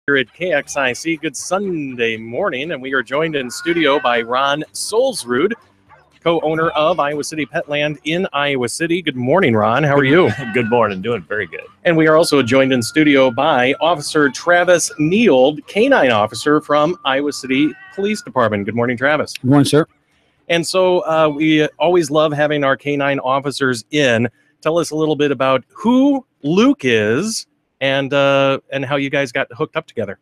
Here at KXIC. Good Sunday morning, and we are joined in studio by Ron Solsrud, co-owner of Iowa City Petland in Iowa City. Good morning, Ron. How are you? Good morning. Doing very good. And we are also joined in studio by Officer Travis Neild, canine officer from Iowa City Police Department. Good morning, Travis. Good morning, sir. And so we always love having our canine officers in. Tell us a little bit about who Luke is and how you guys got hooked up together.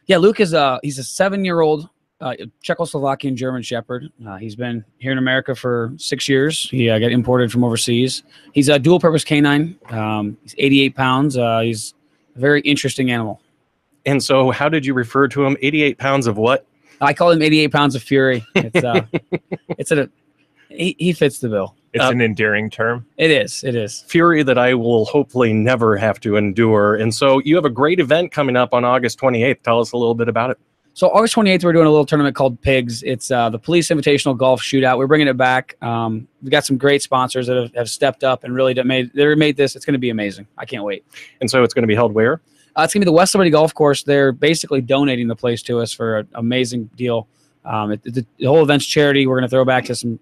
Yeah, Luke is he's a 7-year-old Czechoslovakian German Shepherd. He's been here in America for 6 years. He got imported from overseas. He's a dual-purpose canine. He's 88 pounds. He's a very interesting animal. And so how did you refer to him? 88 pounds of what? I call him 88 pounds of fury. It's he fits the bill. It's an endearing term. It is. It is. Fury that I will hopefully never have to endure. And so you have a great event coming up on August 28th. Tell us a little bit about it. So August 28th, we're doing a little tournament called Pigs. It's the Police Invitational Golf Shootout. We're bringing it back. We've got some great sponsors that have stepped up and really made this. It's going to be amazing. I can't wait. And so it's going to be held where? It's going to be the West Liberty Golf Course. They're basically donating the place to us for an amazing deal. The whole event's charity. We're going to throw back to some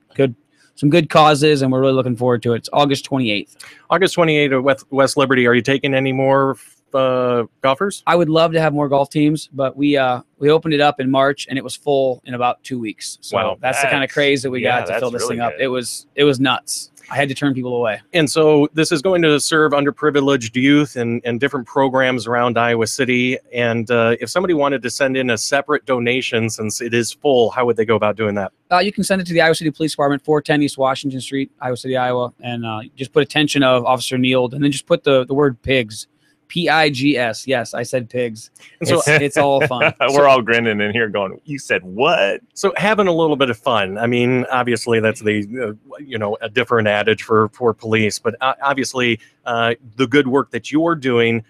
good causes, and we're really looking forward to it. It's August 28th. August 28th at West Liberty. Are you taking any more golfers? I would love to have more golf teams, but we opened it up in March, and it was full in about 2 weeks. So wow, that's the kind of craze that we got to fill this thing up. It was nuts. I had to turn people away. And so this is going to serve underprivileged youth and different programs around Iowa City. And if somebody wanted to send in a separate donation, since it is full, how would they go about doing that? You can send it to the Iowa City Police Department, 410 East Washington Street, Iowa City, Iowa, and just put attention of Officer Neild, and then just put the word pigs. P-I-G-S. Yes, I said pigs. And so it's all fun. We're all grinning in here going, you said what? So having a little bit of fun. I mean, obviously that's the, a different adage for police, but obviously the good work that you're doing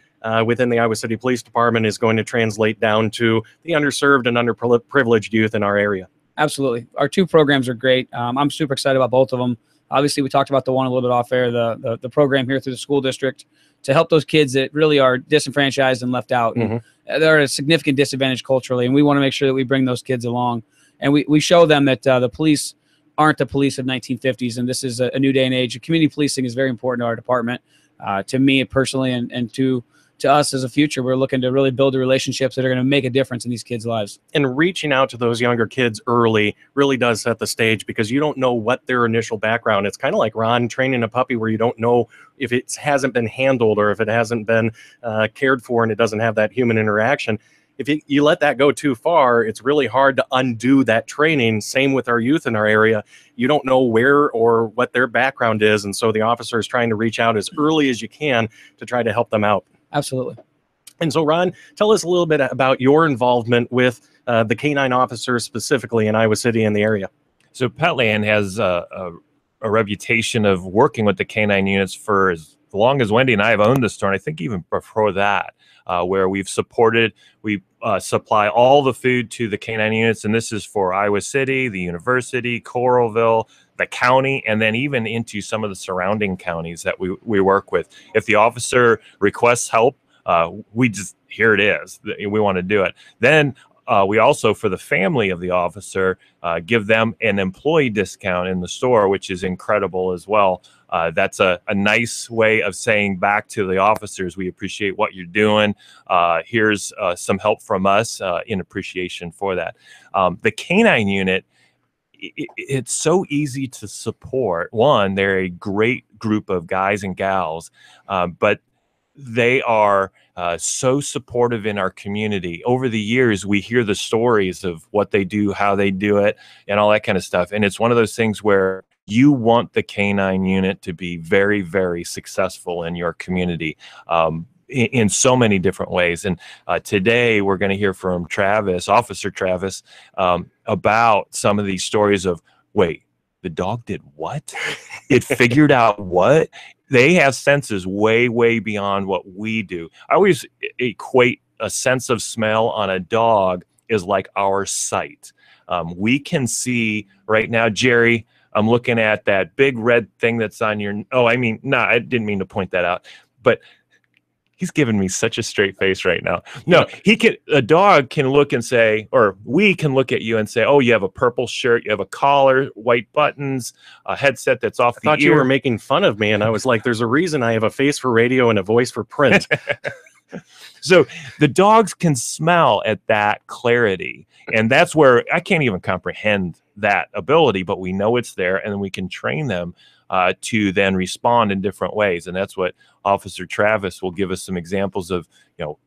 within the Iowa City Police Department is going to translate down to the underserved and underprivileged youth in our area. Absolutely. Our two programs are great. I'm super excited about both of them. Obviously, we talked about the one a little bit off air, the program here through the school district to help those kids that really are disenfranchised and left out. Mm-hmm. They're at a significant disadvantage culturally, and we want to make sure that we bring those kids along. And we show them that the police aren't the police of 1950s, and this is a new day and age. Community policing is very important to our department, to me personally, and to us as a future. We're looking to really build the relationships that are going to make a difference in these kids' lives. And reaching out to those younger kids early really does set the stage, because you don't know what their initial background. It's kind of like Ron training a puppy, where you don't know if it hasn't been handled or if it hasn't been cared for and it doesn't have that human interaction. If you let that go too far, it's really hard to undo that training. Same with our youth in our area. You don't know where or what their background is. And so the officer is trying to reach out as early as you can to try to help them out. Absolutely. And so, Ron, tell us a little bit about your involvement with the canine officers specifically in Iowa City and the area. So Petland has a reputation of working with the canine units for as long as Wendy and I have owned the store, and I think even before that, where we supply all the food to the canine units, and this is for Iowa City, the university, Coralville, the county, and then even into some of the surrounding counties that we work with. If the officer requests help, here it is. We want to do it. Then we also, for the family of the officer, give them an employee discount in the store, which is incredible as well. That's a nice way of saying back to the officers, we appreciate what you're doing. Here's some help from us in appreciation for that. The canine unit, it's so easy to support. One, they're a great group of guys and gals, but they are so supportive in our community. Over the years, we hear the stories of what they do, how they do it, and all that kind of stuff. And it's one of those things where you want the canine unit to be very, very successful in your community in so many different ways. And today we're going to hear from Officer Travis, about some of these stories of, wait, the dog did what? It figured out what? They have senses way, way beyond what we do. I always equate a sense of smell on a dog is like our sight. We can see right now, Jerry, I'm looking at that big red thing that's on your, I didn't mean to point that out, but He's giving me such a straight face right now. No, a dog can look and say, or we can look at you and say, oh, you have a purple shirt, you have a collar, white buttons, a headset that's off the ear. I thought you were making fun of me, and I was like, there's a reason I have a face for radio and a voice for print. So the dogs can smell at that clarity. And that's where I can't even comprehend that ability, but we know it's there, and we can train them to then respond in different ways. And that's what Officer Travis will give us some examples of,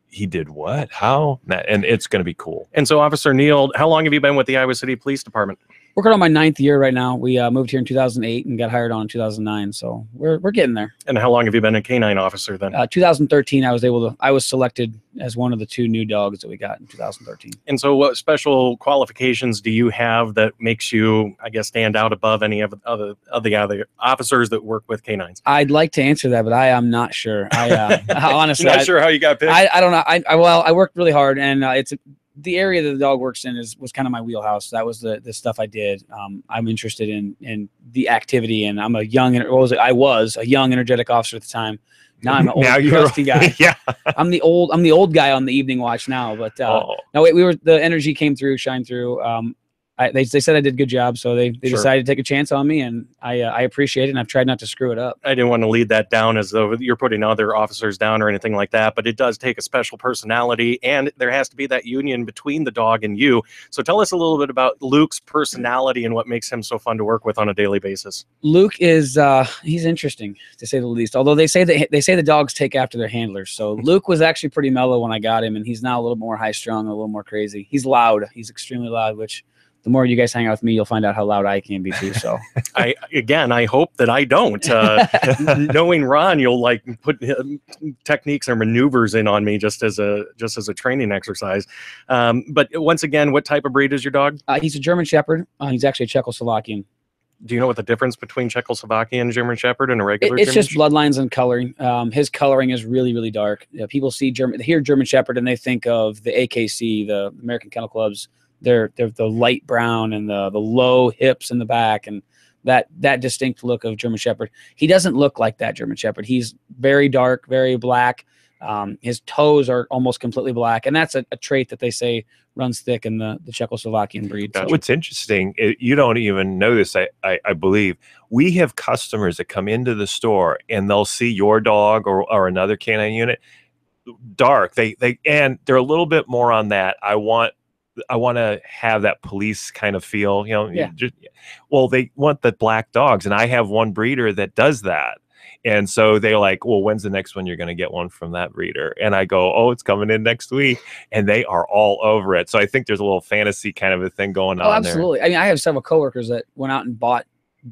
he did what, how, and it's going to be cool. And so, Officer Neal, how long have you been with the Iowa City Police Department? Working on my 9th year right now. We moved here in 2008 and got hired on in 2009. So we're getting there. And how long have you been a canine officer then? 2013, I was selected as one of the 2 new dogs that we got in 2013. And so what special qualifications do you have that makes you, I guess, stand out above any of the other officers that work with canines? I'd like to answer that, but I am not sure. I honestly, not sure how you got picked? I don't know. I worked really hard, and it's the area that the dog works in was kind of my wheelhouse. That was the stuff I did. I'm interested in the activity, and I'm a young, I was a young, energetic officer at the time. Now I'm an old, crusty guy. Yeah, I'm the old guy on the evening watch now. But no, wait, the energy came through, shined through. They said I did a good job, so they decided to take a chance on me, and I appreciate it, and I've tried not to screw it up. I didn't want to lead that down as though you're putting other officers down or anything like that, but it does take a special personality, and there has to be that union between the dog and you. So tell us a little bit about Luke's personality and what makes him so fun to work with on a daily basis. Luke is he's interesting, to say the least. Although they say the dogs take after their handlers. So Luke was actually pretty mellow when I got him, and he's now a little more high strung, a little more crazy. He's loud. He's extremely loud, which the more you guys hang out with me, you'll find out how loud I can be too. So I hope that I don't. Knowing Ron, you'll like put techniques or maneuvers in on me just as a training exercise. But once again, what type of breed is your dog? He's a German Shepherd. He's actually a Czechoslovakian. Do you know what the difference between Czechoslovakian German Shepherd and a regular? It's just bloodlines and coloring. His coloring is really, really dark. People hear German Shepherd and they think of the AKC, the American Kennel Club's. They're the light brown and the low hips in the back, and that distinct look of German Shepherd. He doesn't look like that German Shepherd. He's very dark, very black. His toes are almost completely black, and that's a trait that they say runs thick in the Czechoslovakian breed. So. What's interesting, you don't even know this, I believe. We have customers that come into the store and they'll see your dog or another canine unit, dark. And they're a little bit more on that. I want to have that police kind of feel, Yeah. Well, they want the black dogs, and I have one breeder that does that. And so they're like, well, when's the next one you're going to get one from that breeder? And I go, oh, it's coming in next week. And they are all over it. So I think there's a little fantasy kind of a thing going on there. Absolutely. I mean, I have several coworkers that went out and bought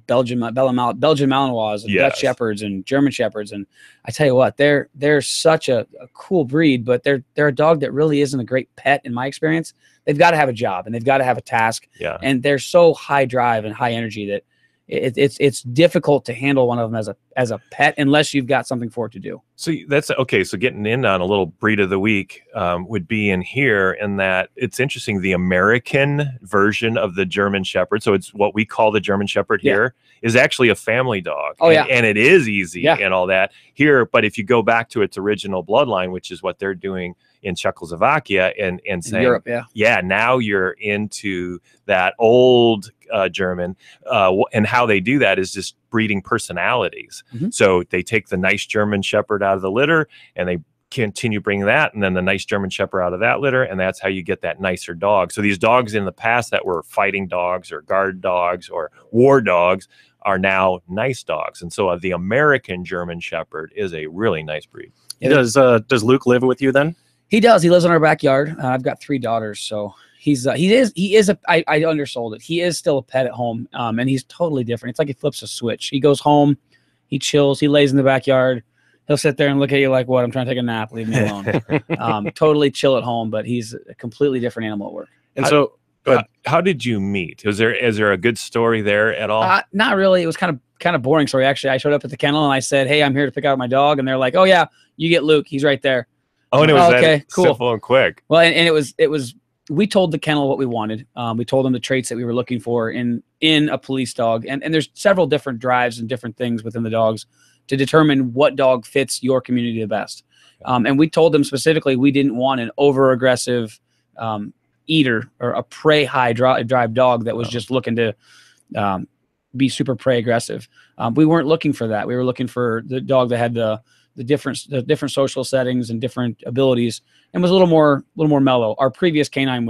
Belgian Malinois and Dutch Shepherds and German Shepherds. And I tell you what, they're such a cool breed, but they're a dog that really isn't a great pet in my experience. They've got to have a job and they've got to have a task. Yeah. And they're so high drive and high energy that it's difficult to handle one of them as a pet unless you've got something for it to do. So that's okay. So getting in on a little breed of the week would be in here, in that it's interesting. The American version of the German Shepherd, so it's what we call the German Shepherd here, is actually a family dog. Oh, and it is easy and all that here. But if you go back to its original bloodline, which is what they're doing in Czechoslovakia and saying, in Europe, now you're into that old German, and how they do that is just breeding personalities. Mm-hmm. So they take the nice German Shepherd out of the litter and they continue bringing that, and then the nice German Shepherd out of that litter, and that's how you get that nicer dog. So these dogs in the past that were fighting dogs or guard dogs or war dogs are now nice dogs. And so the American German Shepherd is a really nice breed. Does Luke live with you then? He does. He lives in our backyard. I've got 3 daughters, so he is I undersold it. He is still a pet at home, and he's totally different. It's like he flips a switch. He goes home, he chills, he lays in the backyard. He'll sit there and look at you like, what? I'm trying to take a nap. Leave me alone. Totally chill at home, but he's a completely different animal at work. And so, how did you meet? Is there a good story there at all? Not really. It was kind of boring story. Actually, I showed up at the kennel and I said, hey, I'm here to pick out my dog. And they're like, oh yeah, you get Luke. He's right there. Oh, and it was okay, cool, simple and quick. Well, and it was. We told the kennel what we wanted. We told them the traits that we were looking for in a police dog. And there's several different drives and different things within the dogs to determine what dog fits your community the best. And we told them specifically we didn't want an over-aggressive eater or a prey high drive dog that was just looking to be super prey aggressive. We weren't looking for that. We were looking for the dog that had the different social settings and different abilities, and was a little more mellow. Our previous canine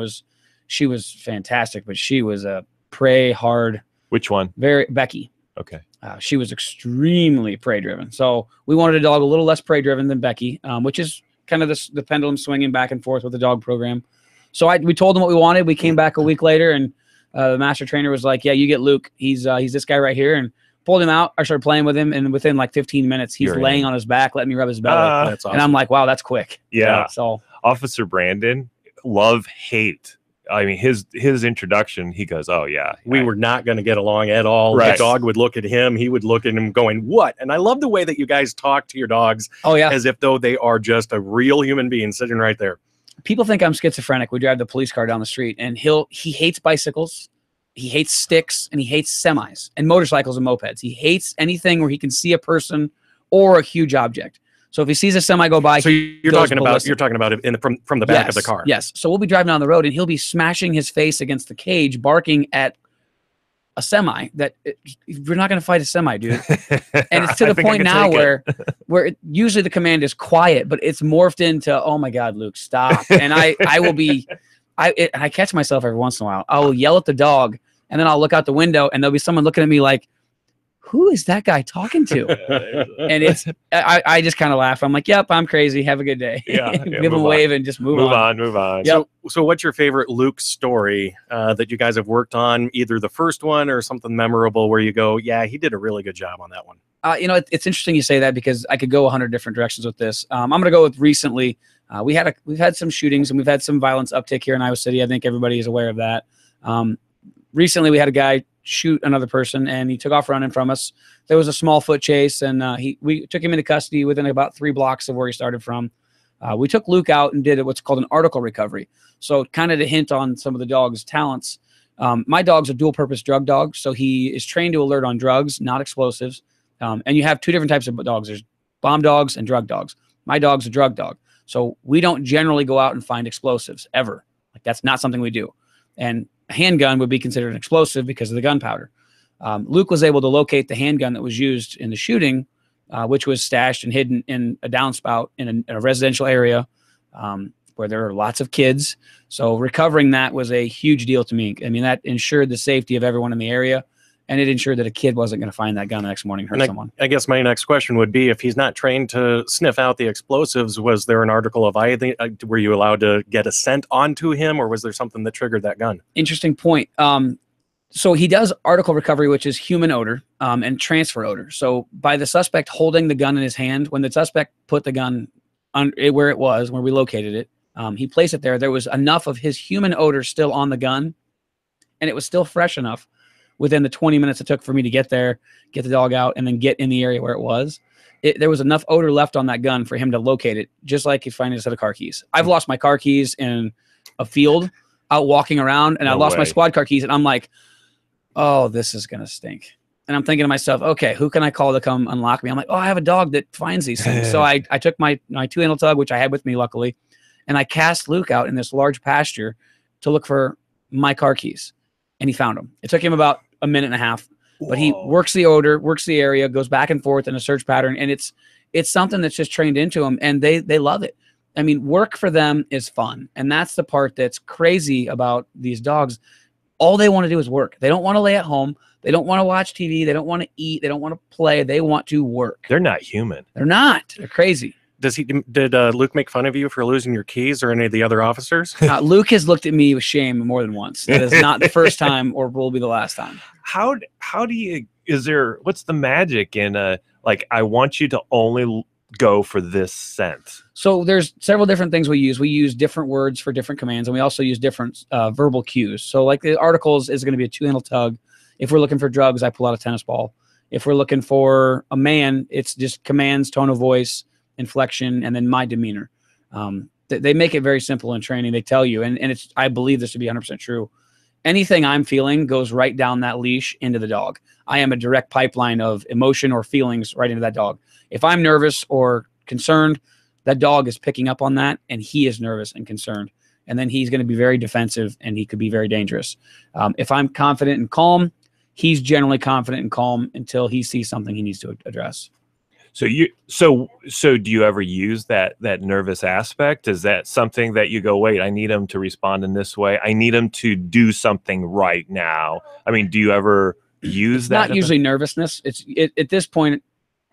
she was fantastic, but she was a prey hard. Which one? Becky. Okay. She was extremely prey driven. So we wanted a dog a little less prey driven than Becky, which is kind of the pendulum swinging back and forth with the dog program. So we told them what we wanted. We came back a week later, and the master trainer was like, "Yeah, you get Luke. He's this guy right here." And pulled him out. I started playing with him, and within like 15 minutes, he's laying on his back, letting me rub his belly. That's awesome. And I'm like, "Wow, that's quick." Yeah. So Officer Brandon, love, hate. I mean, his introduction, he goes, "Oh yeah, we were not going to get along at all." Right. The dog would look at him. He would look at him going, "What?" And I love the way that you guys talk to your dogs. Oh yeah, as if though they are just a real human being sitting right there. People think I'm schizophrenic. We drive the police car down the street, and he hates bicycles, he hates sticks, and he hates semis and motorcycles and mopeds. He hates anything where he can see a person or a huge object. So if he sees a semi go by, so you're talking about it from the back of the car. Yes. So we'll be driving down the road, and he'll be smashing his face against the cage, barking at a semi. We're not going to fight a semi, dude. And it's to the point now where usually the command is quiet, but it's morphed into, "Oh my God, Luke, stop!" And I catch myself every once in a while. I will yell at the dog, and then I'll look out the window, and there'll be someone looking at me like, "Who is that guy talking to?" And I just kind of laugh. I'm like, "Yep, I'm crazy. Have a good day." Give him a wave and just move on. Yep. So what's your favorite Luke story that you guys have worked on, either the first one or something memorable where you go, "Yeah, he did a really good job on that one"? It's interesting you say that, because I could go 100 different directions with this. I'm going to go with recently. We've had some shootings, and we've had some violence uptick here in Iowa City. I think everybody is aware of that. Recently, we had a guy shoot another person, and he took off running from us. There was a small foot chase, and we took him into custody within about 3 blocks of where he started from. We took Luke out and did what's called an article recovery. So kind of to hint on some of the dog's talents. My dog's a dual purpose drug dog. So he is trained to alert on drugs, not explosives. And you have 2 different types of dogs. There's bomb dogs and drug dogs. My dog's a drug dog. So we don't generally go out and find explosives ever. Like, that's not something we do. And a handgun would be considered an explosive because of the gunpowder. Luke was able to locate the handgun that was used in the shooting, which was stashed and hidden in a downspout in a residential area where there are lots of kids. So recovering that was a huge deal to me. I mean, that ensured the safety of everyone in the area, and it ensured that a kid wasn't going to find that gun the next morning and hurt someone. I guess my next question would be, if he's not trained to sniff out the explosives, was there an article of either? Were you allowed to get a scent onto him, or was there something that triggered that gun? Interesting point. So he does article recovery, which is human odor and transfer odor. So by the suspect holding the gun in his hand, when the suspect put the gun where it was, where we located it, he placed it there. There was enough of his human odor still on the gun, and it was still fresh enough within the 20 minutes it took for me to get there, get the dog out, and then get in the area where it was. There was enough odor left on that gun for him to locate it, just like he's finding a set of car keys. I've lost my car keys in a field out walking around, and I lost my squad car keys, and I'm like, "Oh, this is going to stink." And I'm thinking to myself, okay, who can I call to come unlock me? I'm like, "Oh, I have a dog that finds these things." So I took my 2-handle tug, which I had with me, luckily, and I cast Luke out in this large pasture to look for my car keys. And he found them. It took him about a minute and a half, but he works the odor, works the area, goes back and forth in a search pattern. And it's something that's just trained into him, and they love it. I mean, work for them is fun. And that's the part that's crazy about these dogs. All they want to do is work. They don't want to lay at home. They don't want to watch TV. They don't want to eat. They don't want to play. They want to work. They're not human. They're not. They're crazy. Did Luke make fun of you for losing your keys, or any of the other officers? Luke has looked at me with shame more than once. That is not the first time, or will be the last time. How do you, what's the magic in I want you to only go for this scent? So there's several different things we use. We use different words for different commands, and we also use different verbal cues. So like the articles is going to be a 2-handle tug. If we're looking for drugs, I pull out a tennis ball. If we're looking for a man, it's just commands, tone of voice, inflection, and then my demeanor. They make it very simple in training. They tell you, and I believe this to be 100% true. Anything I'm feeling goes right down that leash into the dog. I am a direct pipeline of emotion or feelings right into that dog. If I'm nervous or concerned, that dog is picking up on that, and he is nervous and concerned. And then he's going to be very defensive, and he could be very dangerous. If I'm confident and calm, he's generally confident and calm until he sees something he needs to address. So do you ever use that nervous aspect? Is that something that you go, wait, I need him to respond in this way. I need him to do something right now. I mean, do you ever use that? Not usually nervousness. At this point,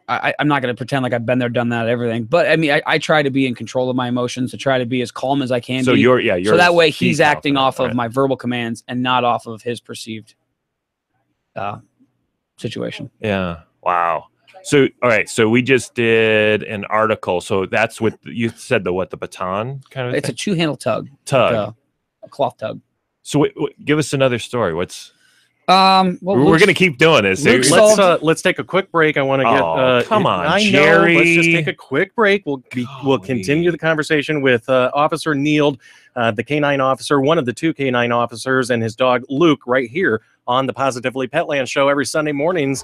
I'm not going to pretend like I've been there, done that, everything. But I mean, I try to be in control of my emotions, to try to be as calm as I can. So be. So that way he's acting off of my verbal commands and not off of his perceived situation. Yeah. Wow. So, all right. So we just did an article. So that's what you said, the baton kind of It's thing? a two-handle tug. Tug. Like a cloth tug. So give us another story. Well, we're going to keep doing this. Let's take a quick break. I want to get come on, I Jerry. know. Let's just take a quick break. We'll continue the conversation with Officer Neild, the canine officer, one of the two canine officers, and his dog Luke, right here on the Positively Petland show every Sunday mornings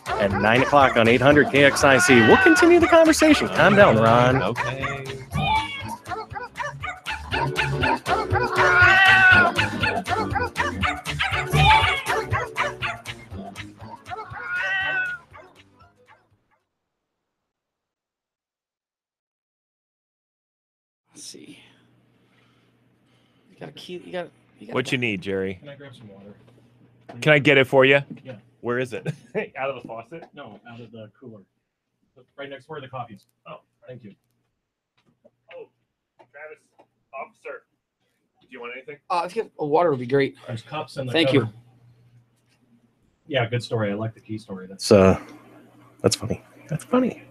at 9 o'clock on 800 KXIC. We'll continue the conversation. Calm down, Ron. Okay. Let's see. You got a key. You got What you need, Jerry? Can I grab some water? Can I get it for you? Yeah. Where is it? Out of the faucet? No, out of the cooler. Right next to where the coffee's. Oh, thank you. Oh, Travis, officer. Do you want anything? if you have water would be great. There's cups in the Thank cupboard. you. Yeah, good story. I like the key story. That's funny. That's funny.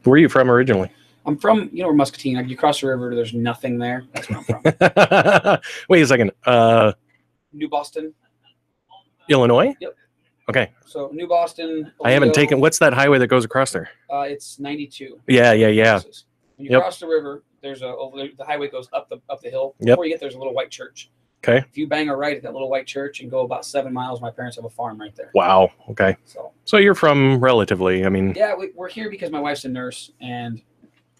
Where are you from originally? I'm from, where Muscatine. You cross the river, there's nothing there. That's where I'm from. Wait a second. New Boston. Illinois? Yep. Okay. So New Boston. I haven't taken. What's that highway that goes across there? It's 92. Yeah. When you cross the river, there's the highway goes up the hill. Yep. Before you get there's a little white church. Okay. If you bang a right at that little white church and go about 7 miles, my parents have a farm right there. Wow. Okay. So you're from relatively. I mean. Yeah, we're here because my wife's a nurse, and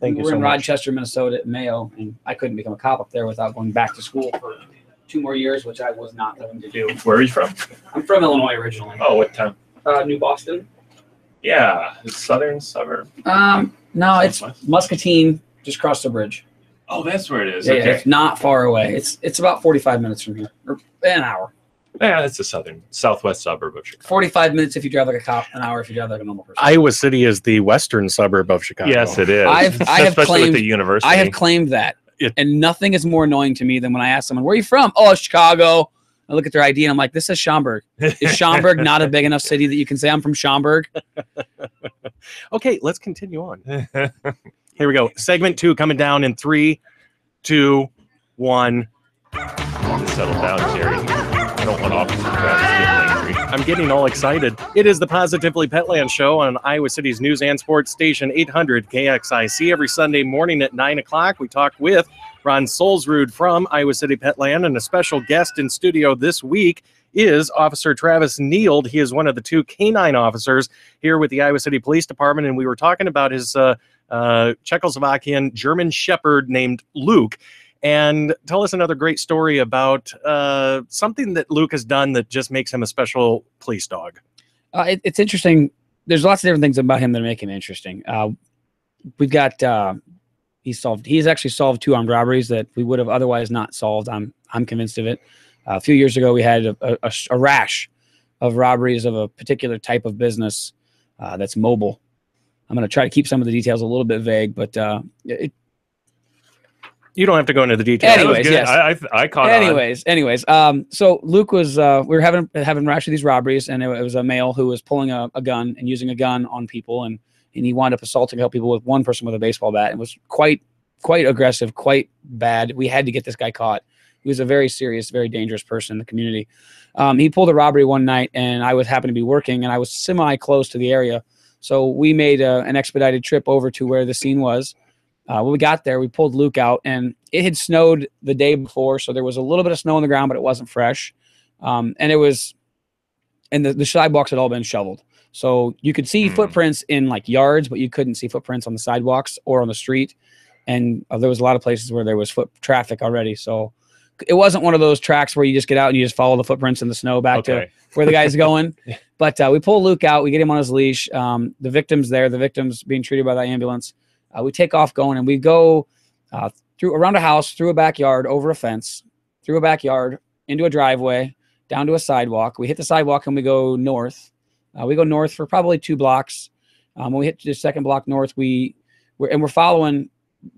we're in Rochester, Minnesota at Mayo, and I couldn't become a cop up there without going back to school for 2 more years, which I was not willing to do. Where are you from? I'm from Illinois originally. Oh, what town? New Boston. Yeah, it's southern suburb. No, it's Muscatine, just cross the bridge. Oh, that's where it is. Yeah, okay. it's not far away. It's about 45 minutes from here, or an hour. Yeah, it's a southwest suburb of Chicago. 45 minutes if you drive like a cop, an hour if you drive like a normal person. Iowa City is the western suburb of Chicago. Yes, it is. I have especially claimed with the university. I have claimed that, and nothing is more annoying to me than when I ask someone, "Where are you from?" "Oh, Chicago." I look at their ID and I'm like, "This is Schaumburg. Is Schaumburg not a big enough city that you can say I'm from Schaumburg?" Okay, let's continue on. Here we go. Segment 2 coming down in 3, 2, 1. Settle down, Jerry. I don't want Officer Travis getting angry. I'm getting all excited. It is the Positively Petland show on Iowa City's news and sports station 800 KXIC every Sunday morning at 9 o'clock. We talk with Ron Solsrud from Iowa City Petland, and a special guest in studio this week is Officer Travis Neild. He is one of the 2 canine officers here with the Iowa City Police Department, and we were talking about his Czechoslovakian German Shepherd named Luke. And tell us another great story about something that Luke has done that just makes him a special police dog. It's interesting. There's lots of different things about him that make him interesting. We've got he's actually solved 2 armed robberies that we would have otherwise not solved. I'm convinced of it. A few years ago, we had a rash of robberies of a particular type of business that's mobile. I'm going to try to keep some of the details a little bit vague, but you don't have to go into the details. Anyways, yes. I caught on. Anyways. So Luke was, we were having rash of these robberies, and it was a male who was pulling a gun and using a gun on people, and he wound up assaulting a couple people with one person with a baseball bat. It was quite aggressive, quite bad. We had to get this guy caught. He was a very serious, very dangerous person in the community. He pulled a robbery one night, and I happened to be working, and I was semi-close to the area. So we made an expedited trip over to where the scene was. When we got there, we pulled Luke out, and it had snowed the day before, so there was a little bit of snow on the ground, but it wasn't fresh. And the sidewalks had all been shoveled. So you could see footprints in like yards, but you couldn't see footprints on the sidewalks or on the street. And there was a lot of places where there was foot traffic already. So it wasn't one of those tracks where you just get out and you just follow the footprints in the snow back to where the guy's going. But we pull Luke out. We get him on his leash. The victim's there. The victim's being treated by the ambulance. We take off going, and we go through around a house, through a backyard, over a fence, through a backyard, into a driveway, down to a sidewalk. We hit the sidewalk and we go north. We go north for probably 2 blocks. When we hit the second block north, we're following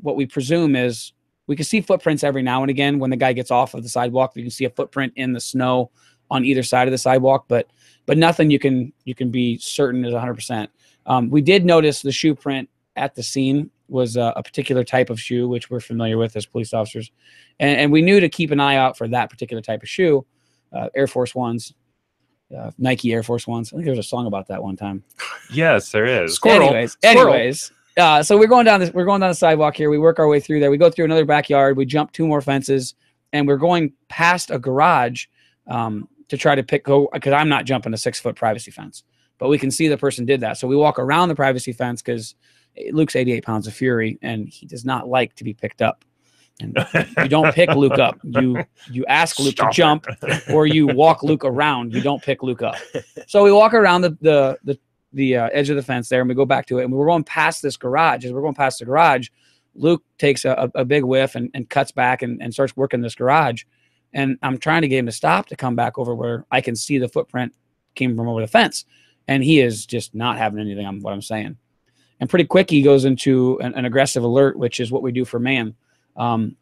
what we presume is, we can see footprints every now and again when the guy gets off of the sidewalk. You can see a footprint in the snow on either side of the sidewalk, but nothing you can be certain is 100%. We did notice the shoe print at the scene was a particular type of shoe, which we're familiar with as police officers, and we knew to keep an eye out for that particular type of shoe. Air Force Ones, Nike Air Force Ones. I think there was a song about that one time. Yes, there is. Squirrel. Anyways. So we're going down the sidewalk here. We work our way through there. We go through another backyard. We jump 2 more fences, and we're going past a garage to try to because I'm not jumping a 6-foot privacy fence, but we can see the person did that. So we walk around the privacy fence because Luke's 88 pounds of fury, and he does not like to be picked up. And you don't pick Luke up. You ask Luke to jump, or you walk Luke around. You don't pick Luke up. So we walk around the edge of the fence there, and we go back to it, and we're going past this garage. As we're going past the garage, Luke takes a big whiff and cuts back and starts working this garage. And I'm trying to get him to stop to come back over where I can see the footprint came from over the fence. And he is just not having anything on what I'm saying. And pretty quick, he goes into an aggressive alert, which is what we do for man. And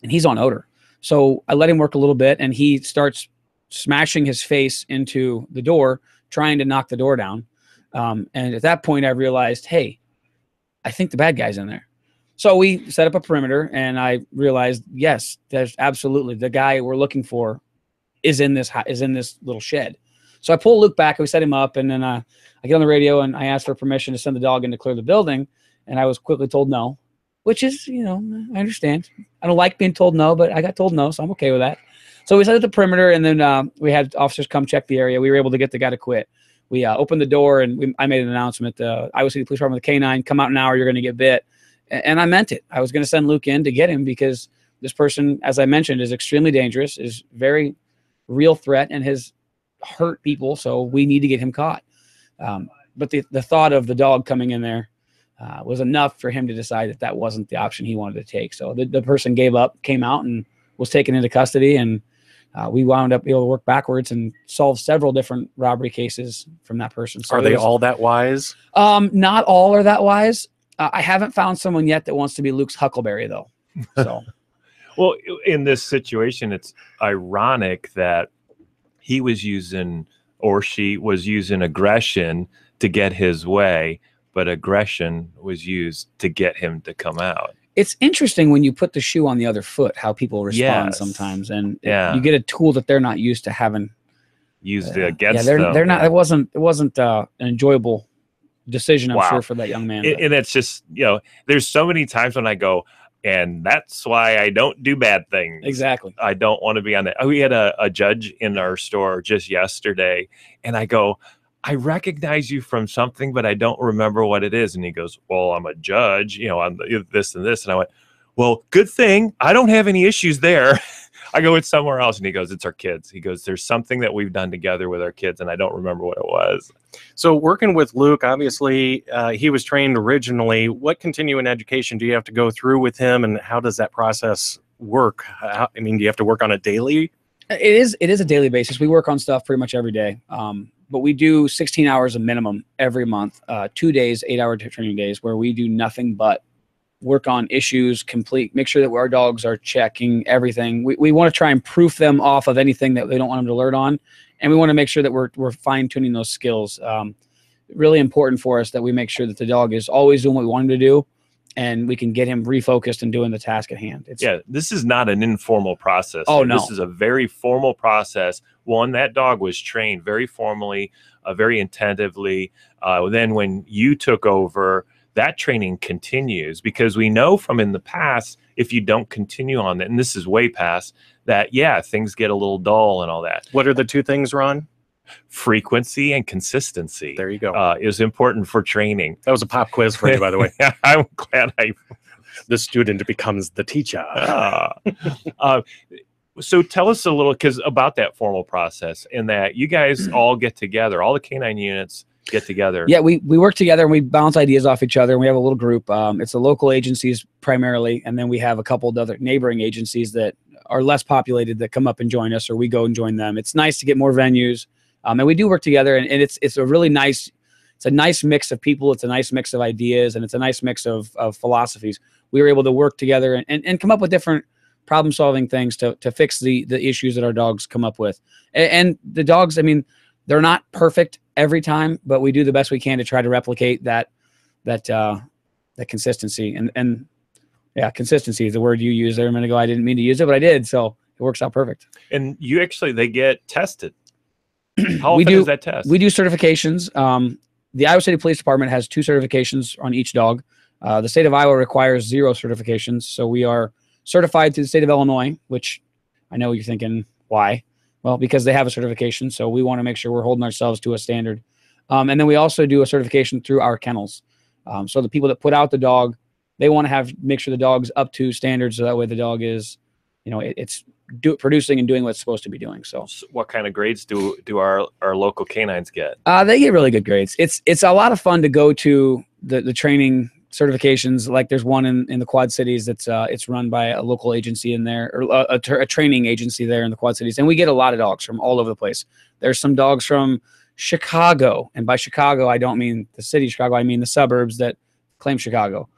he's on odor. So I let him work a little bit, and he starts smashing his face into the door, trying to knock the door down. And at that point, I realized, hey, I think the bad guy's in there. So we set up a perimeter, and I realized, yes, there's absolutely the guy we're looking for is in this little shed. So I pull Luke back, and we set him up, and then I get on the radio, and I asked for permission to send the dog in to clear the building, and I was quickly told no, which is, I understand. I don't like being told no, but I got told no, so I'm okay with that. So we set up the perimeter, and then we had officers come check the area. We were able to get the guy to quit. We opened the door, and I made an announcement. Iowa City Police Department with the Canine, come out now or you're going to get bit. And I meant it. I was going to send Luke in to get him because this person, as I mentioned, is extremely dangerous, is very real threat, and has hurt people. So we need to get him caught. But the thought of the dog coming in there was enough for him to decide that wasn't the option he wanted to take. So the person gave up, came out, and was taken into custody. And we wound up able to work backwards and solve several different robbery cases from that person. So are they all that wise? Not all are that wise. I haven't found someone yet that wants to be Luke's Huckleberry, though. So, well, in this situation, it's ironic that he was using, or she was using, aggression to get his way, but aggression was used to get him to come out. It's interesting when you put the shoe on the other foot, how people respond sometimes, and you get a tool that they're not used to having used against them. They're not. It wasn't an enjoyable decision, I'm sure, for that young man. And it's just, there's so many times when I go, and that's why I don't do bad things. Exactly. I don't want to be on that. We had a judge in our store just yesterday, and I go, I recognize you from something, but I don't remember what it is. And he goes, well, I'm a judge, on this and this. And I went, well, good thing. I don't have any issues there. I go, it's somewhere else. And he goes, it's our kids. He goes, there's something that we've done together with our kids, and I don't remember what it was. So working with Luke, obviously, he was trained originally. What continuing education do you have to go through with him, and how does that process work? Do you have to work on it daily? It is a daily basis. We work on stuff pretty much every day. But we do 16 hours a minimum every month, 2 days, 8-hour training days, where we do nothing but work on issues, make sure that our dogs are checking everything. We want to try and proof them off of anything that they don't want them to learn on. And we want to make sure that we're fine tuning those skills. Really important for us that we make sure that the dog is always doing what we want him to do, and we can get him refocused and doing the task at hand. This is not an informal process. Oh, no. This is a very formal process. One, that dog was trained very formally, very attentively. Then when you took over, that training continues, because we know from in the past, if you don't continue on that, and this is way past that, things get a little dull and all that. What are the two things, Ron? Frequency and consistency. There you go. Is important for training. That was a pop quiz for you, by the way. I'm glad The student becomes the teacher. So tell us a little about that formal process, in that you guys all get together, all the canine units get together. Yeah, we work together and we bounce ideas off each other, and we have a little group. It's the local agencies primarily, and then we have a couple of other neighboring agencies that are less populated that come up and join us, or we go and join them. It's nice to get more venues, and we do work together, and it's a really nice, it's a nice mix of people, it's a nice mix of ideas, and it's a nice mix of philosophies. We were able to work together and come up with different problem-solving things to fix the issues that our dogs come up with. And the dogs, I mean, they're not perfect every time, but we do the best we can to try to replicate that consistency. And yeah, consistency is the word you used there a minute ago. I didn't mean to use it, but I did, so it works out perfect. And you actually, they get tested. How often is that test? We do certifications. The Iowa City Police Department has 2 certifications on each dog. The state of Iowa requires 0 certifications, so we are certified through the state of Illinois, which I know you're thinking, why? Well, because they have a certification, so we want to make sure we're holding ourselves to a standard. And then we also do a certification through our kennels. So the people that put out the dog, they want to make sure the dog's up to standards, so that way the dog is, you know, it's producing and doing what it's supposed to be doing. So what kind of grades do our local canines get? They get really good grades. It's a lot of fun to go to the training certifications. Like there's one in the Quad Cities that's it's run by a local agency in there, or a training agency there in the Quad Cities, and we get a lot of dogs from all over the place. There's some dogs from Chicago, and by Chicago I don't mean the city of Chicago, I mean the suburbs that claim Chicago.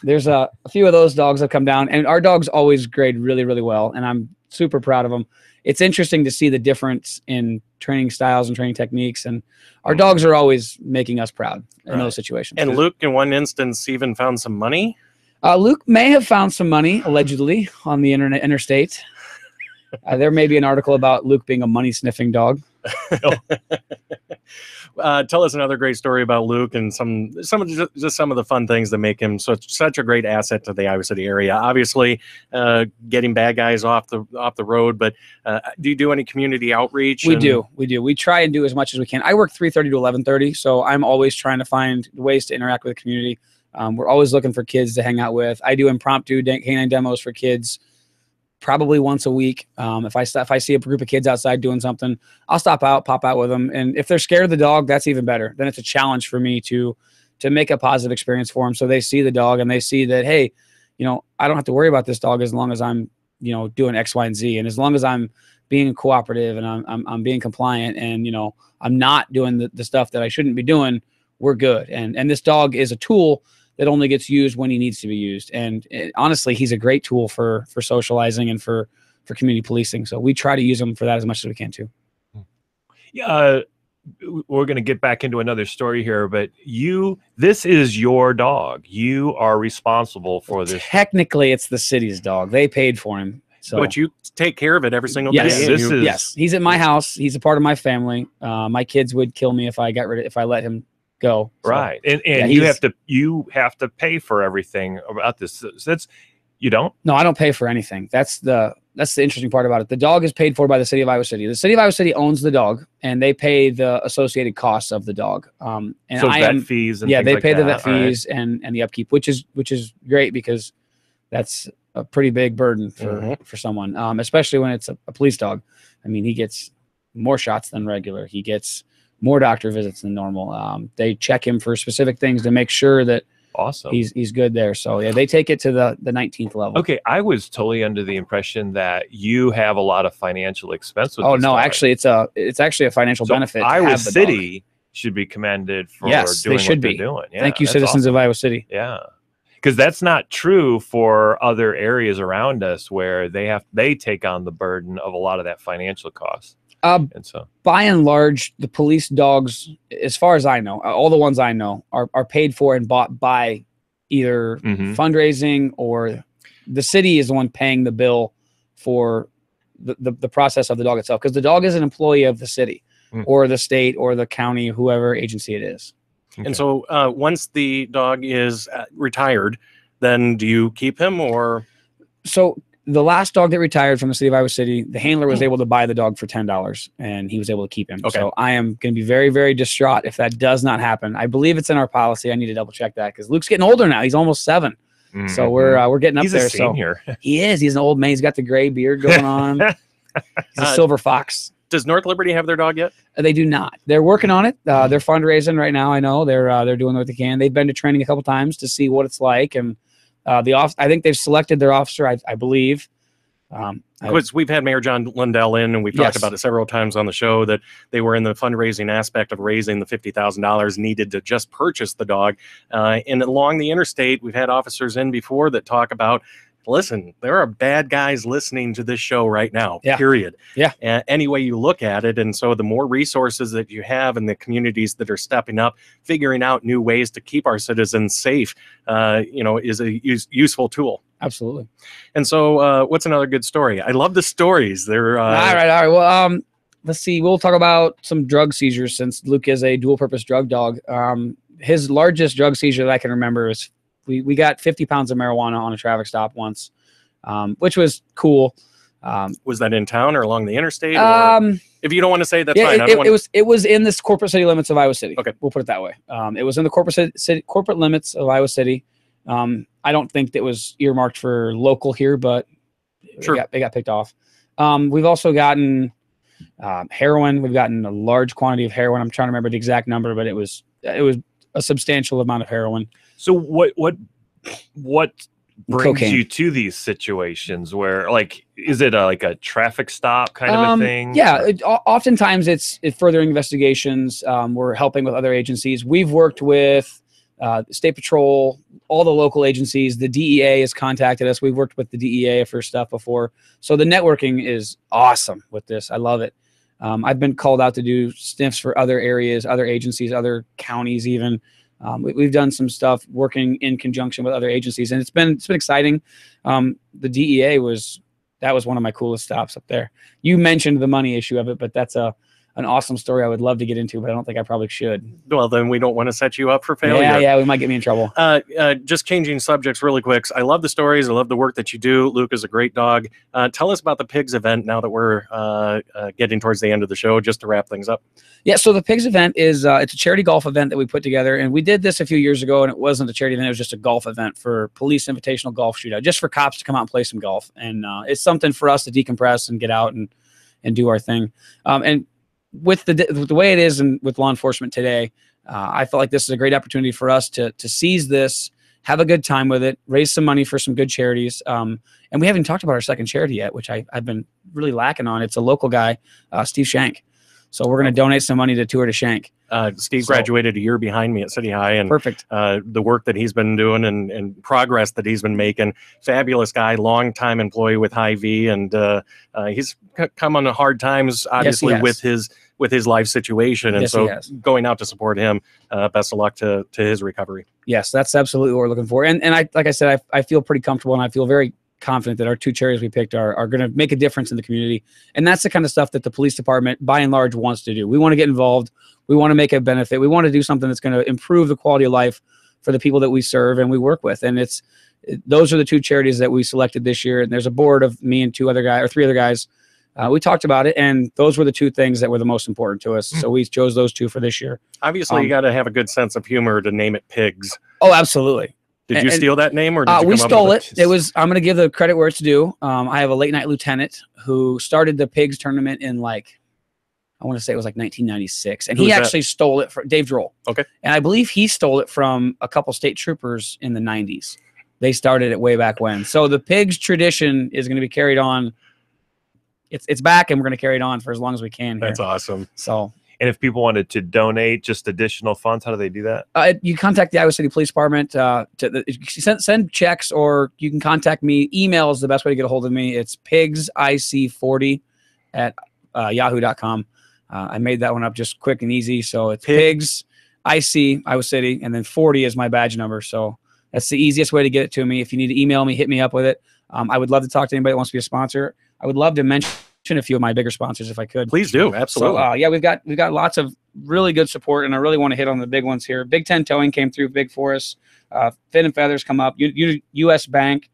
There's a few of those dogs that come down, and our dogs always grade really, really well, and I'm super proud of them. It's interesting to see the difference in training styles and training techniques, and our dogs are always making us proud in those situations. And Luke, in one instance, even found some money. Luke may have found some money, allegedly, on the interstate. There may be an article about Luke being a money-sniffing dog. Tell us another great story about Luke and some of the fun things that make him such a great asset to the Iowa City area. Obviously, getting bad guys off the road, but do you do any community outreach? We do. We try and do as much as we can. I work 3:30 to 11:30, so I'm always trying to find ways to interact with the community. We're always looking for kids to hang out with. I do impromptu canine demos for kids probably once a week. If I see a group of kids outside doing something, I'll stop out, pop out with them. And if they're scared of the dog, that's even better. Then it's a challenge for me to make a positive experience for them. So they see the dog and they see that, hey, you know, I don't have to worry about this dog as long as I'm, you know, doing X, Y, and Z. And as long as I'm being cooperative and I'm being compliant, and, you know, I'm not doing the stuff that I shouldn't be doing, we're good. And this dog is a tool that only gets used when he needs to be used. And honestly, he's a great tool for socializing and for community policing. So we try to use him for that as much as we can too. Yeah, we're going to get back into another story here, but this is your dog. You are responsible for this. Technically, it's the city's dog. They paid for him. So, but you take care of it every single day. Yes, he's at my house. He's a part of my family. My kids would kill me if I let him go. So, right. And yeah, you have to pay for everything about this. You don't? No, I don't pay for anything. That's the interesting part about it. The dog is paid for by the city of Iowa City. The city of Iowa City owns the dog, and they pay the associated costs of the dog. And so vet fees and things they like pay that, the vet fees and the upkeep, which is great, because that's a pretty big burden for someone, especially when it's a police dog. I mean, he gets more shots than regular. He gets more doctor visits than normal. They check him for specific things to make sure that he's good there. So yeah, they take it to the 19th level. Okay, I was totally under the impression that you have a lot of financial expense with this dog. Actually, it's actually a financial benefit. Iowa City should be commended for doing what they're doing. Yeah, thank you, citizens of Iowa City. Yeah, because that's not true for other areas around us where they take on the burden of a lot of that financial cost. And so, by and large, the police dogs, as far as I know, all the ones I know are paid for and bought by either fundraising, or the city is the one paying the bill for the process of the dog itself, because the dog is an employee of the city or the state or the county, whoever agency it is. Okay. And so once the dog is retired, then do you keep him, or? So the last dog that retired from the city of Iowa City, the handler was able to buy the dog for $10, and he was able to keep him. Okay. So I am going to be very, very distraught if that does not happen. I believe it's in our policy. I need to double check that because Luke's getting older now. He's almost 7. Mm-hmm. So we're getting up He's there. a senior. So he is. He's an old man. He's got the gray beard going on. He's a silver fox. Does North Liberty have their dog yet? They do not. They're working on it. They're fundraising right now. I know they're doing what they can. They've been to training a couple times to see what it's like, and I think they've selected their officer. I believe. Because we've had Mayor John Lundell in, and we've talked about it several times on the show that they were in the fundraising aspect of raising the $50,000 needed to just purchase the dog. And along the interstate, we've had officers in before that talk about, listen, there are bad guys listening to this show right now, period. Yeah. Any way you look at it. And so the more resources that you have in the communities that are stepping up, figuring out new ways to keep our citizens safe, is a useful tool. Absolutely. And so what's another good story? I love the stories. They're all right. Well, let's see. We'll talk about some drug seizures since Luke is a dual purpose drug dog. His largest drug seizure that I can remember is we got 50 pounds of marijuana on a traffic stop once, which was cool. Was that in town or along the interstate? If you don't want to say, that's fine. It was in the corporate city limits of Iowa City. Okay, we'll put it that way. It was in the corporate limits of Iowa City. I don't think that was earmarked for local here, but sure, they got picked off. We've also gotten heroin. We've gotten a large quantity of heroin. I'm trying to remember the exact number, but it was a substantial amount of heroin. So what brings Cocaine. you to these situations where, like, is it like a traffic stop kind of a thing? Yeah, oftentimes it's furthering investigations. We're helping with other agencies. We've worked with State Patrol, all the local agencies. The DEA has contacted us. We've worked with the DEA for stuff before. So the networking is awesome with this. I love it. I've been called out to do sniffs for other areas, other agencies, other counties even. We've done some stuff working in conjunction with other agencies, and it's been exciting. The DEA was one of my coolest stops up there. You mentioned the money issue of it, but that's an awesome story I would love to get into, but I don't think I probably should. Well, then we don't want to set you up for failure. Yeah, we might get me in trouble. Just changing subjects really quick. I love the stories. I love the work that you do. Luke is a great dog. Tell us about the Pigs event now that we're getting towards the end of the show, just to wrap things up. Yeah, so the Pigs event is it's a charity golf event that we put together, and we did this a few years ago, and it wasn't a charity event. It was just a golf event for police invitational golf shootout, just for cops to come out and play some golf. And it's something for us to decompress and get out and do our thing. And with the way it is and with law enforcement today, I felt like this is a great opportunity for us to seize this, have a good time with it, raise some money for some good charities. And we haven't talked about our second charity yet, which I've been really lacking on. It's a local guy, Steve Shank. So we're going to donate some money to Tour de Shank. Steve graduated a year behind me at City High, and perfect. The work that he's been doing and progress that he's been making, fabulous guy, long-time employee with Hy-Vee, and he's come on hard times, obviously, with his life situation, and so going out to support him. Best of luck to his recovery. Yes, that's absolutely what we're looking for, and like I said, I feel pretty comfortable, and I feel very confident that our two charities we picked are going to make a difference in the community. And that's the kind of stuff that the police department by and large wants to do. We want to get involved. We want to make a benefit. We want to do something that's going to improve the quality of life for the people that we serve and we work with. And those are the two charities that we selected this year. And there's a board of me and three other guys. We talked about it, and those were the two things that were the most important to us. So we chose those two for this year. Obviously, you got to have a good sense of humor to name it Pigs. Oh, absolutely. Did you steal that name, or did you we stole it? It was. I'm going to give the credit where it's due. I have a late night lieutenant who started the Pigs tournament in I want to say it was 1996, and he actually stole it from Dave Droll. Okay, and I believe he stole it from a couple state troopers in the 90s. They started it way back when. So the Pigs tradition is going to be carried on. It's back, and we're going to carry it on for as long as we can. That's awesome. So. And if people wanted to donate just additional funds, how do they do that? You contact the Iowa City Police Department. Send checks, or you can contact me. Email is the best way to get a hold of me. It's pigsic40 at yahoo.com. I made that one up just quick and easy. So it's pigs, IC, Iowa City, and then 40 is my badge number. So that's the easiest way to get it to me. If you need to email me, hit me up with it. I would love to talk to anybody that wants to be a sponsor. I would love to mention a few of my bigger sponsors if I could. Please do. Absolutely. So, yeah, we've got lots of really good support, and I really want to hit on the big ones here. Big Ten Towing came through big for us. Fin and Feathers come up. U.S. Bank,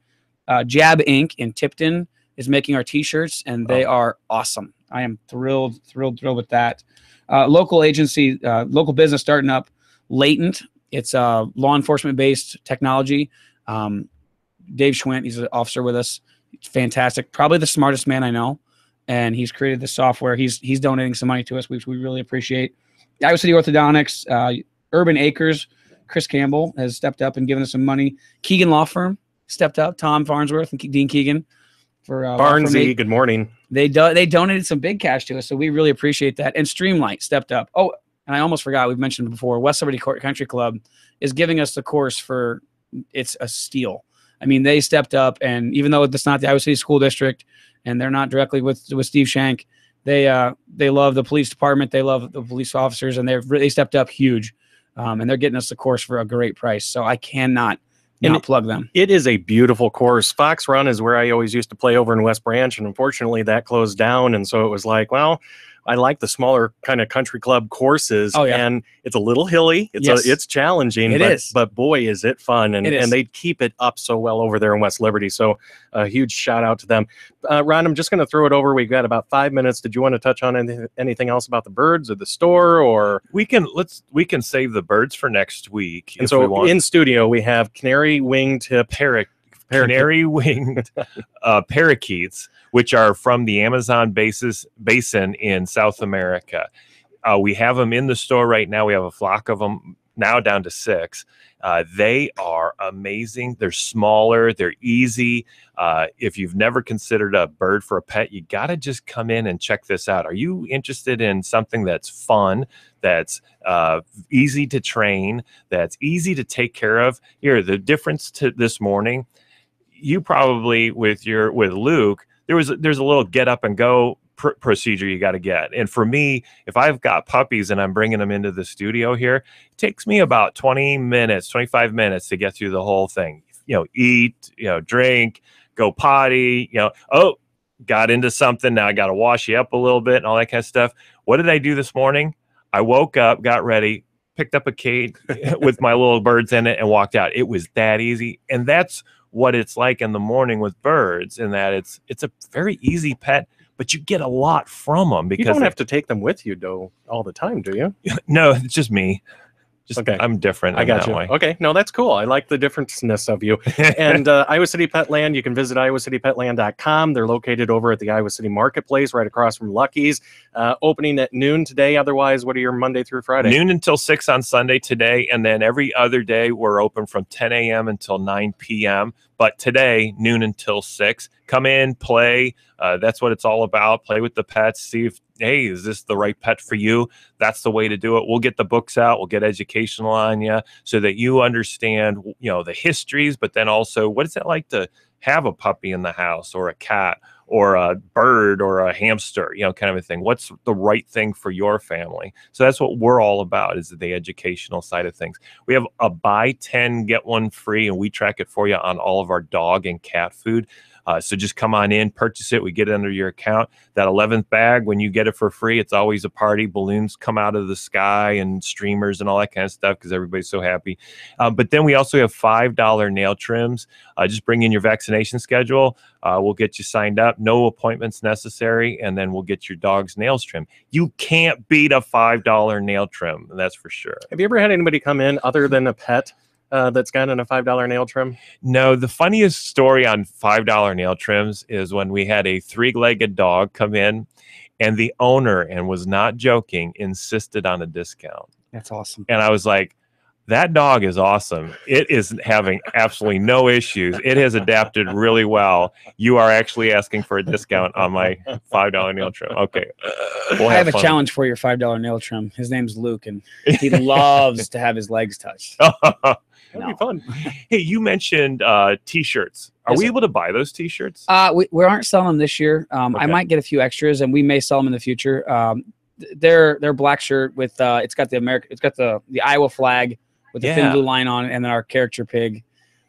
Jab Inc. in Tipton is making our T-shirts, and they are awesome. I am thrilled with that. Local agency, local business starting up, Latent. It's law enforcement-based technology. Dave Schwint, he's an officer with us. It's fantastic. Probably the smartest man I know, and he's created this software. He's donating some money to us, which we really appreciate. Iowa City Orthodontics, Urban Acres. Chris Campbell has stepped up and given us some money. Keegan Law Firm stepped up. Tom Farnsworth and Dean Keegan for Barnsey. Good morning. They donated some big cash to us, so we really appreciate that. And Streamlight stepped up. Oh, and I almost forgot, we've mentioned before, West Liberty Country Club is giving us the course for, it's a steal. I mean, they stepped up, and even though it's not the Iowa City School District and they're not directly with Steve Shank, they love the police department, they love the police officers, and they stepped up huge. And they're getting us the course for a great price. So I cannot plug them. It is a beautiful course. Fox Run is where I always used to play over in West Branch, and unfortunately that closed down. And so it was like, well, I like the smaller kind of country club courses. Oh, yeah. And it's a little hilly. It's challenging. But boy, is it fun. And they keep it up so well over there in West Liberty. So a huge shout out to them. Ron, I'm just going to throw it over. We've got about 5 minutes. Did you want to touch on anything else about the birds or the store, or we can save the birds for next week. And so in studio we have Canary Winged Canary Winged Parakeets, which are from the Amazon basin in South America. We have them in the store right now. We have a flock of them now down to 6. They are amazing. They're smaller. They're easy. If you've never considered a bird for a pet, you got to just come in and check this out. Are you interested in something that's fun, that's easy to train, that's easy to take care of? Here, the difference to this morning, you probably with Luke, there's a little get up and go procedure you got to get. And for me, if I've got puppies and I'm bringing them into the studio here, it takes me about 20 minutes, 25 minutes to get through the whole thing. Eat, drink, go potty, got into something. Now I got to wash you up a little bit and all that kind of stuff. What did I do this morning? I woke up, got ready, picked up a cage with my little birds in it and walked out. It was that easy. And that's what it's like in the morning with birds, in that it's a very easy pet, but you get a lot from them because you don't have to take them with you though all the time, do you? No, it's just me. Okay. I'm different. I got you. Way. Okay. No, that's cool. I like the differenceness of you. And Iowa City Petland, you can visit iowacity.petland.com. They're located over at the Iowa City Marketplace right across from Lucky's. Opening at noon today. Otherwise, what are your Monday through Friday? Noon until 6 on Sunday today. And then every other day, we're open from 10 a.m. until 9 p.m. But today, noon until 6. Come in, play. That's what it's all about. Play with the pets. See if, hey, is this the right pet for you? That's the way to do it. We'll get the books out. We'll get educational on you so that you understand, the histories, but then also what is it like to have a puppy in the house, or a cat, or a bird, or a hamster, kind of a thing. What's the right thing for your family? So that's what we're all about, is the educational side of things. We have a buy 10, get 1 free, and we track it for you on all of our dog and cat food. So just come on in, purchase it. We get it under your account. That 11th bag, when you get it for free, it's always a party. Balloons come out of the sky and streamers and all that kind of stuff because everybody's so happy. But then we also have $5 nail trims. Just bring in your vaccination schedule. We'll get you signed up. No appointments necessary. And then we'll get your dog's nails trimmed. You can't beat a $5 nail trim. That's for sure. Have you ever had anybody come in other than a pet that's gotten a $5 nail trim? No, the funniest story on $5 nail trims is when we had a 3-legged dog come in, and the owner, and was not joking, insisted on a discount. That's awesome. And I was like, that dog is awesome. It is having absolutely no issues. It has adapted really well. You are actually asking for a discount on my $5 nail trim. Okay. I have a challenge for your $5 nail trim. His name's Luke, and he loves to have his legs touched. That'd be fun. Hey, you mentioned T-shirts. Are we able to buy those T-shirts? We aren't selling them this year. Okay. I might get a few extras, and we may sell them in the future. They're black shirt with it's got the Iowa flag with the thin blue line on it, and then our character pig.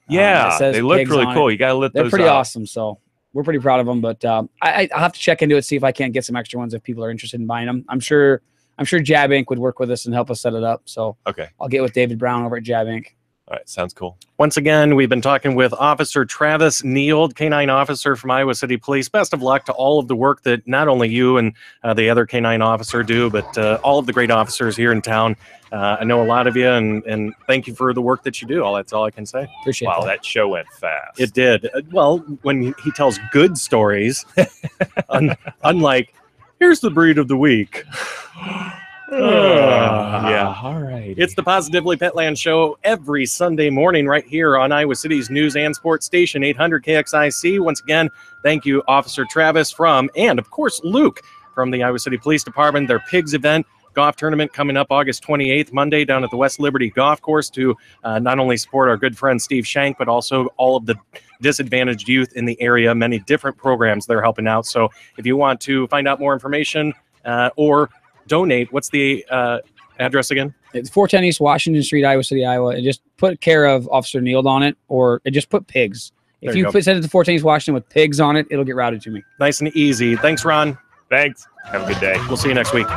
Yeah, they look really cool. You gotta let those. They're pretty awesome. So we're pretty proud of them. But I'll have to check into it, see if I can't get some extra ones if people are interested in buying them. I'm sure Jab Inc. would work with us and help us set it up. So okay, I'll get with David Brown over at Jab Inc. All right, sounds cool. Once again, we've been talking with Officer Travis Neild, canine officer from Iowa City Police. Best of luck to all of the work that not only you and the other canine officer do, but all of the great officers here in town. I know a lot of you, and thank you for the work that you do. That's all I can say. Appreciate Wow, that. that show went fast. It did. Well, when he tells good stories, unlike, here's the breed of the week. Yeah, all right. It's the Positively Petland Show every Sunday morning right here on Iowa City's news and sports station, 800 KXIC. Once again, thank you, Officer Travis and of course, Luke from the Iowa City Police Department. Their Pigs event, golf tournament coming up August 28th, Monday, down at the West Liberty Golf Course to not only support our good friend Steve Shank, but also all of the disadvantaged youth in the area, many different programs they're helping out. So if you want to find out more information or donate, what's the address again? It's 410 East Washington Street, Iowa City, Iowa. And just put care of Officer Neild on it, or just put pigs. If There you you go. send it to 410 East Washington with pigs on it, it'll get routed to me. Nice and easy. Thanks, Ron. Thanks. Have a good day. We'll see you next week.